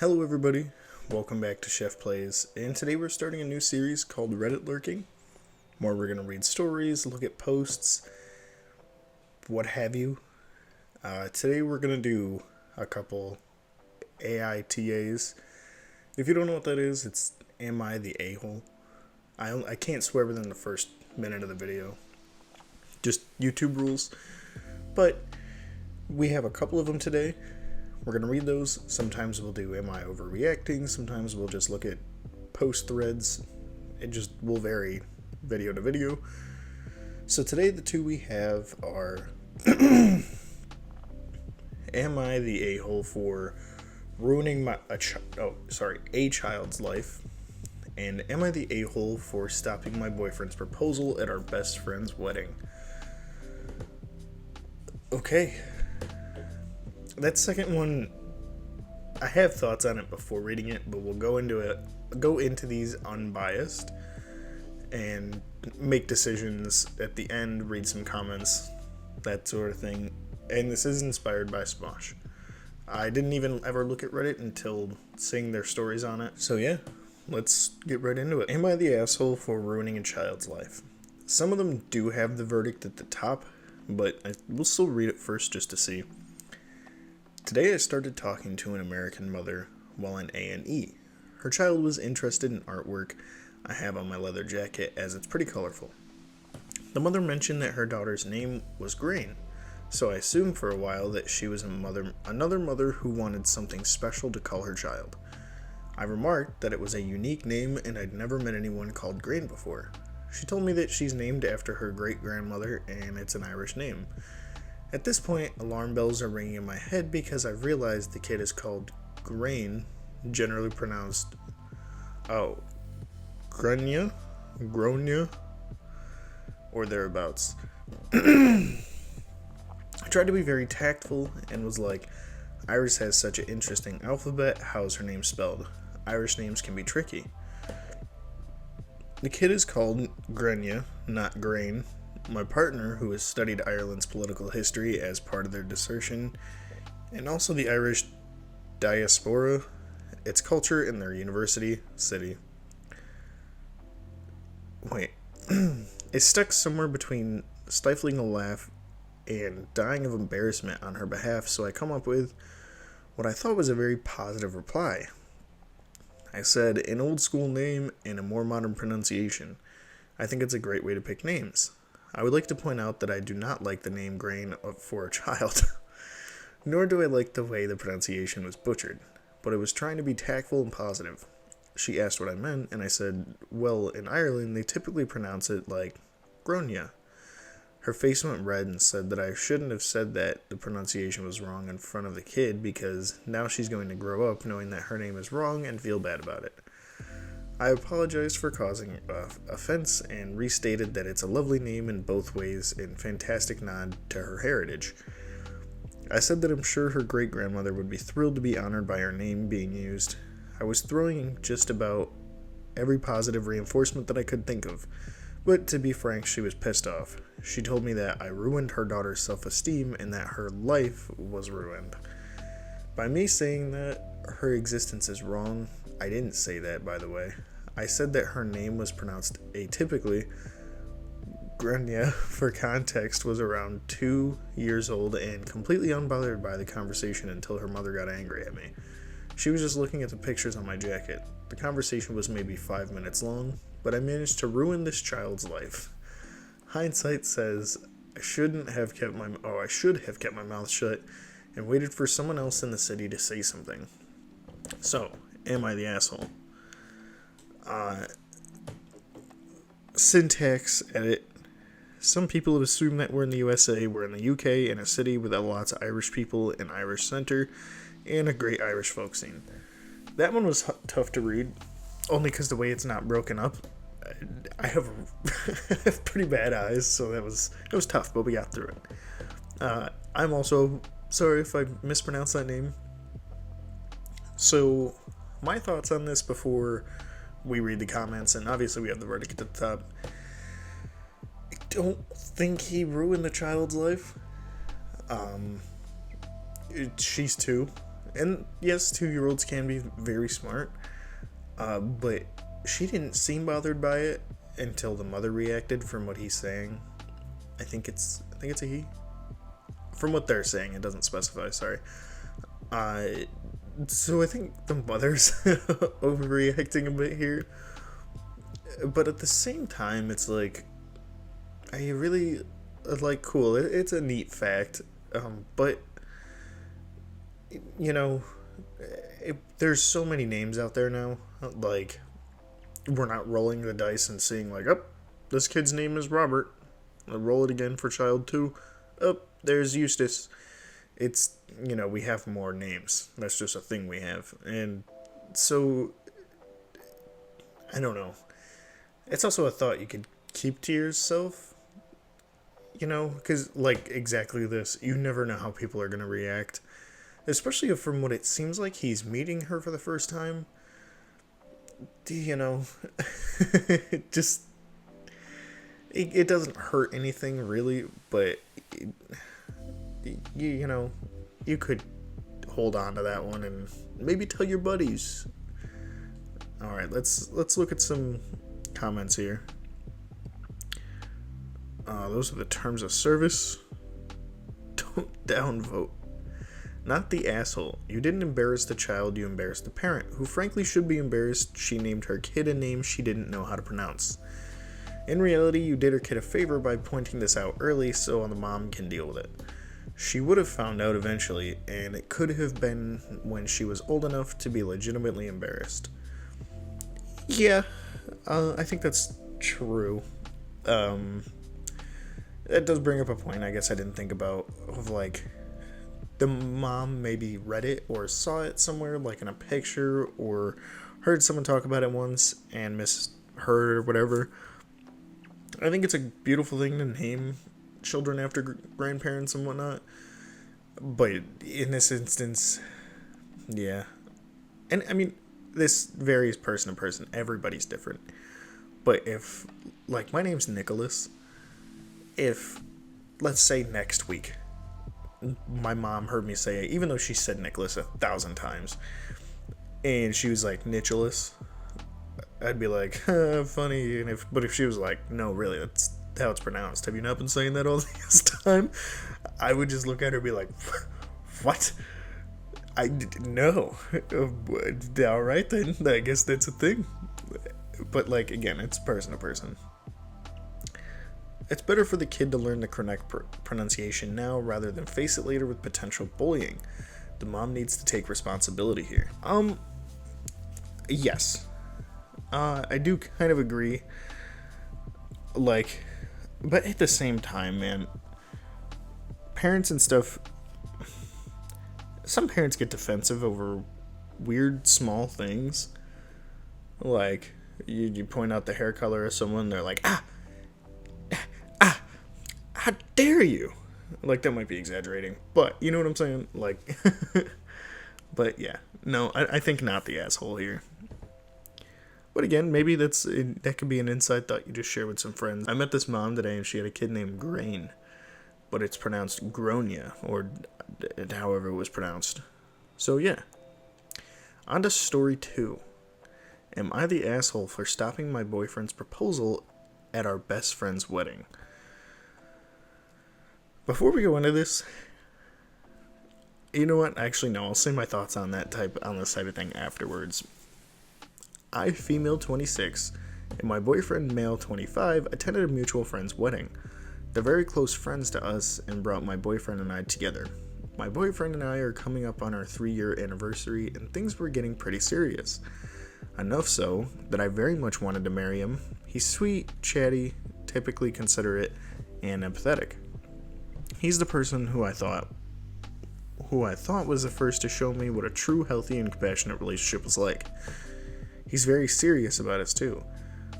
Hello everybody, welcome back to Chef Plays, and today we're starting a new series called Reddit Lurking, where we're going to read stories, look at posts, what have you. Today we're going to do a couple AITAs. If you don't know what that is, it's Am I the A-hole? I can't swear within the first minute of the video, just YouTube rules, but we have a couple of them today. We're going to read those. Sometimes we'll do Am I Overreacting? Sometimes we'll just look at post threads. Will vary video to video. So today the two we have are Am I the a-hole for ruining a child's life? And am I the a-hole for stopping my boyfriend's proposal at our best friend's wedding? Okay. That second one, I have thoughts on it before reading it, but we'll go into these unbiased and make decisions at the end, read some comments, that sort of thing. And this is inspired by Smosh. I didn't even ever look at Reddit until seeing their stories on it. So yeah, let's get right into it. Am I the asshole for ruining a child's life? Some of them do have the verdict at the top, but we'll still read it first just to see. Today I started talking to an American mother while in A&E. Her child was interested in artwork I have on my leather jacket as it's pretty colorful. The mother mentioned that her daughter's name was Grain, so I assumed for a while that she was another mother who wanted something special to call her child. I remarked that it was a unique name and I'd never met anyone called Grain before. She told me that she's named after her great-grandmother and it's an Irish name. At this point, alarm bells are ringing in my head because I've realized the kid is called Grain, generally pronounced, Grania, or thereabouts. I tried to be very tactful and was like, Irish has such an interesting alphabet, how's her name spelled? Irish names can be tricky. The kid is called Grania, not Grain. My partner, who has studied Ireland's political history as part of their dissertation, and also the Irish diaspora, its culture, and their university city. Is stuck somewhere between stifling a laugh and dying of embarrassment on her behalf, so I come up with what I thought was a very positive reply. I said, an old school name and a more modern pronunciation. I think it's a great way to pick names. I would like to point out that I do not like the name Grain for a child, nor do I like the way the pronunciation was butchered, but I was trying to be tactful and positive. She asked what I meant, and I said, well, in Ireland, they typically pronounce it like Gronia. Her face went red and said that I shouldn't have said that the pronunciation was wrong in front of the kid because now she's going to grow up knowing that her name is wrong and feel bad about it. I apologized for causing offense and restated that it's a lovely name in both ways and fantastic nod to her heritage. I said that I'm sure her great-grandmother would be thrilled to be honored by her name being used. I was throwing just about every positive reinforcement that I could think of, but to be frank, she was pissed off. She told me that I ruined her daughter's self-esteem and that her life was ruined. By me saying that her existence is wrong, I didn't say that, by the way. I said that her name was pronounced atypically. Grania, for context, was around 2 years old and completely unbothered by the conversation until her mother got angry at me. She was just looking at the pictures on my jacket. The conversation was maybe 5 minutes long, but I managed to ruin this child's life. Hindsight says I should have kept my mouth shut and waited for someone else in the city to say something. So, am I the asshole? Syntax edit. Some people have assumed that we're in the USA, we're in the UK, in a city with lots of Irish people, an Irish center, and a great Irish folk scene. That one was tough to read, only because the way it's not broken up. I have pretty bad eyes, so it was tough, but we got through it. I'm also sorry if I mispronounced that name. So, my thoughts on this before we read the comments, and obviously we have the verdict at the top. I don't think he ruined the child's life. She's 2, And yes, 2-year-olds can be very smart, but she didn't seem bothered by it until the mother reacted from what he's saying. I think it's a he. From what they're saying, it doesn't specify, sorry. So I think the mother's overreacting a bit here. But at the same time, it's like, I really, like, cool. It's a neat fact. But, you know, there's so many names out there now. Like, we're not rolling the dice and seeing, like, oh, this kid's name is Robert. I'll roll it again for child 2. Oh, there's Eustace. It's, you know, we have more names. That's just a thing we have. And so, I don't know. It's also a thought you could keep to yourself, you know, because, like, exactly this. You never know how people are going to react, especially from what it seems like he's meeting her for the first time. You know, it just, it doesn't hurt anything, really, but, you know, you could hold on to that one and maybe tell your buddies. Alright, let's look at some comments here. Those are the terms of service. Don't downvote. Not the asshole. You didn't embarrass the child, you embarrassed the parent, who frankly should be embarrassed. She named her kid a name she didn't know how to pronounce. In reality, you did her kid a favor by pointing this out early so the mom can deal with it. She would have found out eventually, and it could have been when she was old enough to be legitimately embarrassed. Yeah, I think that's true. That does bring up a point I guess I didn't think about, of like, the mom maybe read it or saw it somewhere, like in a picture, or heard someone talk about it once and misheard or whatever. I think it's a beautiful thing to name children after grandparents and whatnot, but in this instance, yeah. And I mean, this varies person to person. Everybody's different. But if, like, my name's Nicholas, if, let's say next week, my mom heard me say it, even though she said Nicholas 1,000 times, and she was like, Nicholas, I'd be like, funny. And if she was like, no, really, that's how it's pronounced. Have you not been saying that all this time? I would just look at her and be like, what? I didn't know. All right, then. I guess that's a thing. But, like, again, it's person to person. It's better for the kid to learn the correct pronunciation now rather than face it later with potential bullying. The mom needs to take responsibility here. Yes. I do kind of agree. Like, but at the same time, man, parents and stuff, some parents get defensive over weird small things. Like, you point out the hair color of someone, they're like, how dare you? Like, that might be exaggerating, but you know what I'm saying? Like, but yeah, no, I think not the asshole here. But again, maybe that could be an inside thought you just share with some friends. I met this mom today, and she had a kid named Grain, but it's pronounced Gronia, or however it was pronounced. So yeah. On to story 2. Am I the asshole for stopping my boyfriend's proposal at our best friend's wedding? Before we go into this, you know what? Actually, no, I'll say my thoughts on this type of thing afterwards. I, female 26, and my boyfriend, male 25, attended a mutual friend's wedding. They're very close friends to us and brought my boyfriend and I together. My boyfriend and I are coming up on our 3-year anniversary, and things were getting pretty serious. Enough so that I very much wanted to marry him. He's sweet, chatty, typically considerate, and empathetic. He's the person who I thought was the first to show me what a true, healthy, and compassionate relationship was like. He's very serious about us too.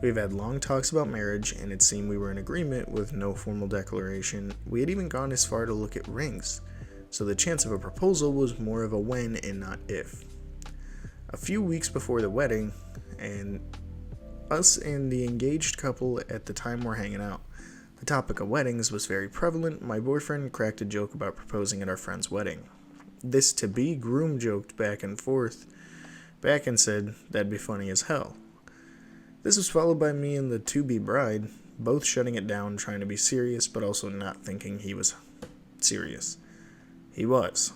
We've had long talks about marriage, and it seemed we were in agreement with no formal declaration. We had even gone as far to look at rings, so the chance of a proposal was more of a when and not if. A few weeks before the wedding, and us and the engaged couple at the time were hanging out. The topic of weddings was very prevalent. My boyfriend cracked a joke about proposing at our friend's wedding. This to-be groom joked back and forth, back and said that'd be funny as hell. This was followed by me and the to-be bride, both shutting it down, trying to be serious, but also not thinking he was serious. He was.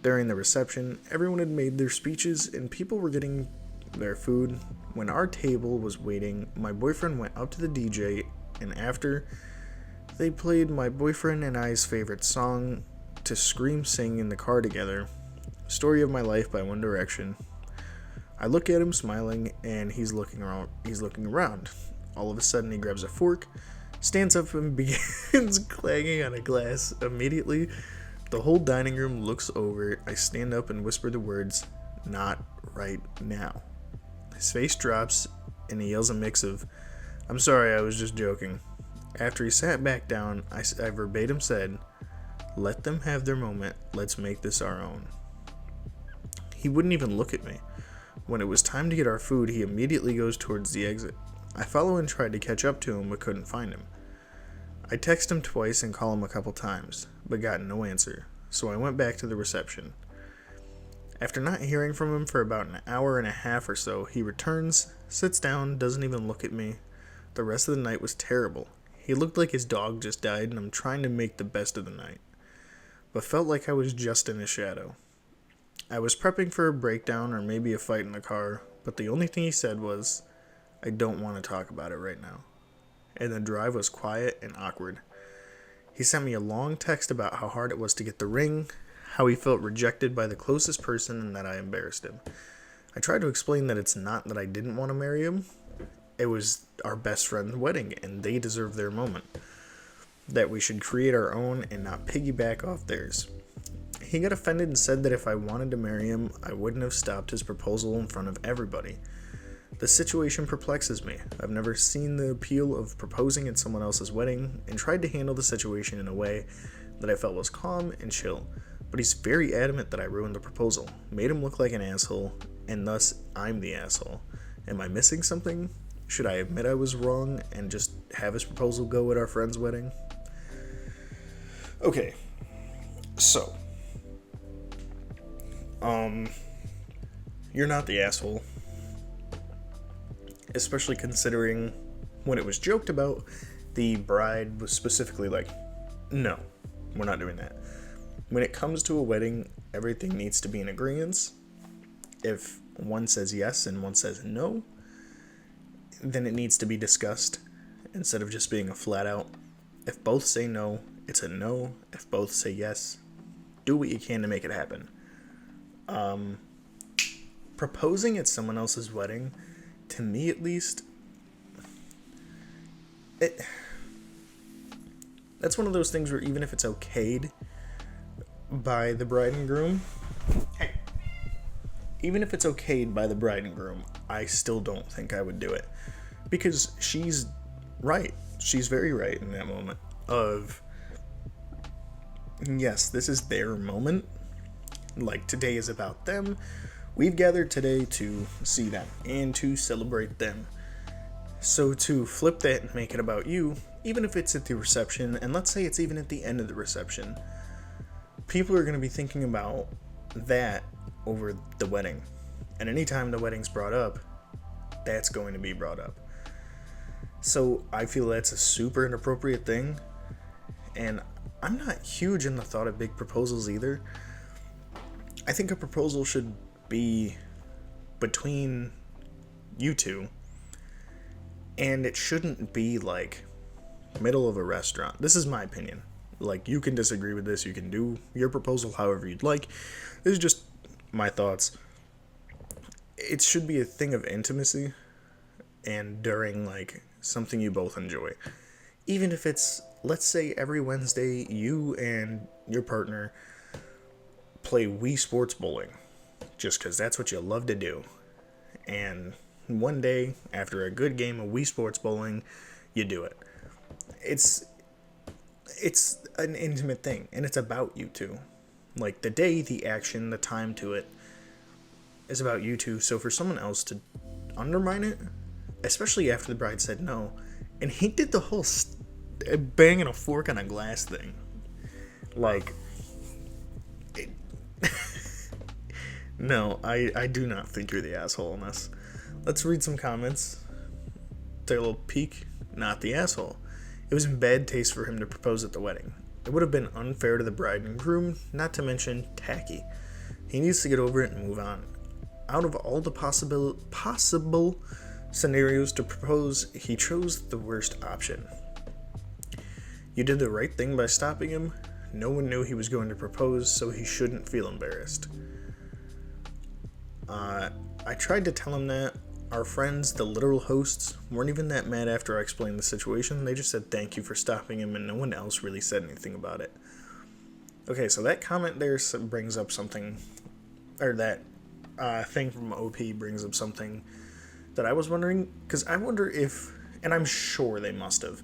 During the reception, everyone had made their speeches and people were getting their food. When our table was waiting, my boyfriend went up to the DJ, and after they played my boyfriend and I's favorite song to scream sing in the car together, Story of My Life by One Direction, I look at him smiling, and he's looking around. All of a sudden, he grabs a fork, stands up, and begins clanging on a glass. Immediately, the whole dining room looks over. I stand up and whisper the words, "Not right now." His face drops, and he yells a mix of, "I'm sorry, I was just joking." After he sat back down, I verbatim said, "Let them have their moment. Let's make this our own." He wouldn't even look at me. When it was time to get our food, he immediately goes towards the exit. I follow and tried to catch up to him, but couldn't find him. I text him twice and call him a couple times, but got no answer, so I went back to the reception. After not hearing from him for about an hour and a half or so, he returns, sits down, doesn't even look at me. The rest of the night was terrible. He looked like his dog just died, and I'm trying to make the best of the night, but felt like I was just in his shadow. I was prepping for a breakdown or maybe a fight in the car, but the only thing he said was, "I don't want to talk about it right now." And the drive was quiet and awkward. He sent me a long text about how hard it was to get the ring, how he felt rejected by the closest person, and that I embarrassed him. I tried to explain that it's not that I didn't want to marry him. It was our best friend's wedding, and they deserve their moment. That we should create our own and not piggyback off theirs. He got offended and said that if I wanted to marry him, I wouldn't have stopped his proposal in front of everybody. The situation perplexes me. I've never seen the appeal of proposing at someone else's wedding, and tried to handle the situation in a way that I felt was calm and chill. But he's very adamant that I ruined the proposal, made him look like an asshole, and thus I'm the asshole. Am I missing something? Should I admit I was wrong and just have his proposal go at our friend's wedding? Okay, so you're not the asshole, especially considering when it was joked about, the bride was specifically like, "No, we're not doing that." When it comes to a wedding, everything needs to be in agreement. If one says yes and one says no, then it needs to be discussed instead of just being a flat out, if both say no, it's a no. If both say yes, do what you can to make it happen. Proposing at someone else's wedding, to me at least, that's one of those things where even if it's okayed by the bride and groom, I still don't think I would do it. Because she's right. She's very right in that moment of, yes, this is their moment. Like, today is about them. We've gathered today to see them and to celebrate them. So to flip that and make it about you, even if it's at the reception, and let's say it's even at the end of the reception, people are going to be thinking about that over the wedding. And anytime the wedding's brought up, that's going to be brought up. So I feel that's a super inappropriate thing. And I'm not huge in the thought of big proposals either. I think a proposal should be between you two, and it shouldn't be like middle of a restaurant. This is my opinion. Like, you can disagree with this, you can do your proposal however you'd like. This is just my thoughts. It should be a thing of intimacy, and during like something you both enjoy. Even if it's, let's say every Wednesday you and your partner play Wii Sports Bowling, just because that's what you love to do. And one day, after a good game of Wii Sports Bowling, you do it. It's an intimate thing, and it's about you two. Like, the day, the action, the time to it is about you two. So for someone else to undermine it, especially after the bride said no, and he did the whole banging a fork on a glass thing. Like, No, I do not think you're the asshole in this. Let's read some comments. Take a little peek. Not the asshole. It was in bad taste for him to propose at the wedding. It would have been unfair to the bride and groom, not to mention tacky. He needs to get over it and move on. Out of all the possible scenarios to propose, he chose the worst option. You did the right thing by stopping him. No one knew he was going to propose, so he shouldn't feel embarrassed. I tried to tell him that. Our friends, the literal hosts, weren't even that mad after I explained the situation. They just said thank you for stopping him, and no one else really said anything about it. Okay, so that comment there brings up something, or that thing from OP brings up something that I was wondering, because I wonder if, and I'm sure they must have,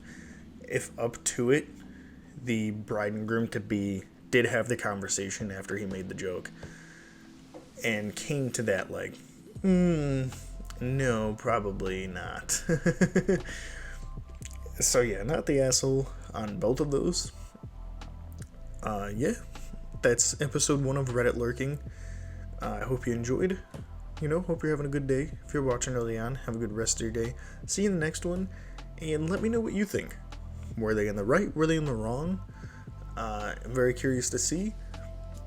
if up to it, the bride and groom did have the conversation after he made the joke, and came to that like, no, probably not. So yeah, not the asshole on both of those. Yeah, that's episode 1 of Reddit Lurking. I hope you enjoyed. Hope you're having a good day. If you're watching early on, have a good rest of your day. See you in the next one, and let me know what you think. Were they in the right? Were they in the wrong? I'm very curious to see.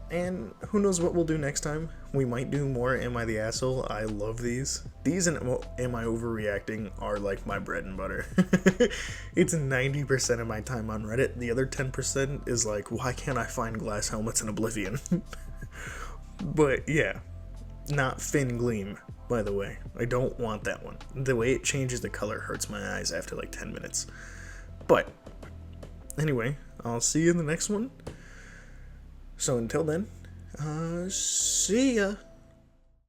And who knows what we'll do next time. We might do more Am I the Asshole? I love these. These and Am I Overreacting are like my bread and butter. It's 90% of my time on Reddit. The other 10% is like, why can't I find glass helmets in Oblivion? But yeah, not Fin Gleam, by the way. I don't want that one. The way it changes the color hurts my eyes after like 10 minutes. But anyway, I'll see you in the next one. So until then, see ya.